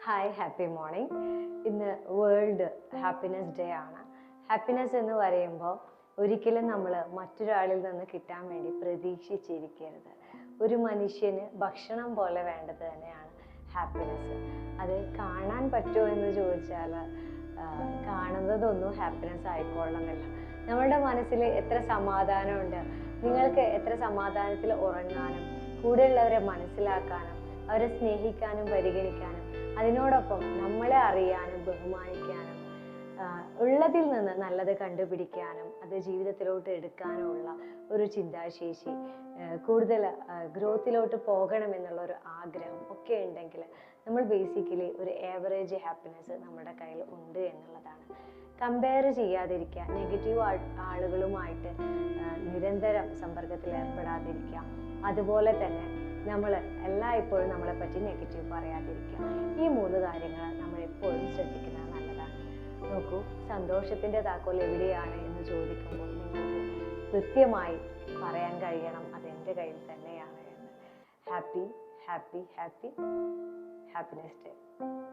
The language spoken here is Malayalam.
Hi, happy morning. ഇന്ന് വേൾഡ് ഹാപ്പിനെസ് ഡേ ആണ്. ഹാപ്പിനെസ് എന്ന് പറയുമ്പോൾ ഒരിക്കലും നമ്മൾ മറ്റൊരാളിൽ നിന്ന് കിട്ടാൻ വേണ്ടി പ്രതീക്ഷിച്ചിരിക്കരുത്. ഒരു മനുഷ്യന് ഭക്ഷണം പോലെ വേണ്ടത് തന്നെയാണ് ഹാപ്പിനെസ്. അത് കാണാൻ പറ്റുമോ എന്ന് ചോദിച്ചാൽ കാണുന്നതൊന്നും ഹാപ്പിനെസ് ആയിക്കൊള്ളണമെന്നില്ല. നമ്മളുടെ മനസ്സിൽ എത്ര സമാധാനമുണ്ട്, നിങ്ങൾക്ക് എത്ര സമാധാനത്തിൽ ഉറങ്ങാനും കൂടെയുള്ളവരെ മനസ്സിലാക്കാനും അവരെ സ്നേഹിക്കാനും പരിഗണിക്കാനും അതിനോടൊപ്പം നമ്മളെ അറിയാനും ബഹുമാനിക്കാനും ഉള്ളതിൽ നിന്ന് നല്ലത് കണ്ടുപിടിക്കാനും അത് ജീവിതത്തിലോട്ട് എടുക്കാനുമുള്ള ഒരു ചിന്താശേഷി, കൂടുതൽ ഗ്രോത്തിലോട്ട് പോകണമെന്നുള്ള ഒരു ആഗ്രഹം ഒക്കെ ഉണ്ടെങ്കിൽ നമ്മൾ ബേസിക്കലി ഒരു ഏവറേജ് ഹാപ്പിനെസ് നമ്മുടെ കയ്യിൽ ഉണ്ട് എന്നുള്ളതാണ്. കമ്പയർ ചെയ്യാതിരിക്കുക, നെഗറ്റീവ് ആളുകളുമായിട്ട് നിരന്തരം സമ്പർക്കത്തിൽ ഏർപ്പെടാതിരിക്കുക, അതുപോലെ തന്നെ നമ്മൾ എല്ലായ്പ്പോഴും നമ്മളെ പറ്റി നെഗറ്റീവ് പറയാതിരിക്കുക. ഈ 3 കാര്യങ്ങൾ നമ്മൾ എപ്പോഴും ശ്രദ്ധിക്കുന്നത് നല്ലതാണ്. നോക്കൂ, സന്തോഷത്തിൻ്റെ താക്കോൽ എവിടെയാണ് എന്ന് ചോദിക്കുമ്പോൾ നിങ്ങൾക്ക് കൃത്യമായി പറയാൻ കഴിയണം, അതെൻ്റെ കയ്യിൽ തന്നെയാണ് എന്ന്. Happy happy happy happiness day.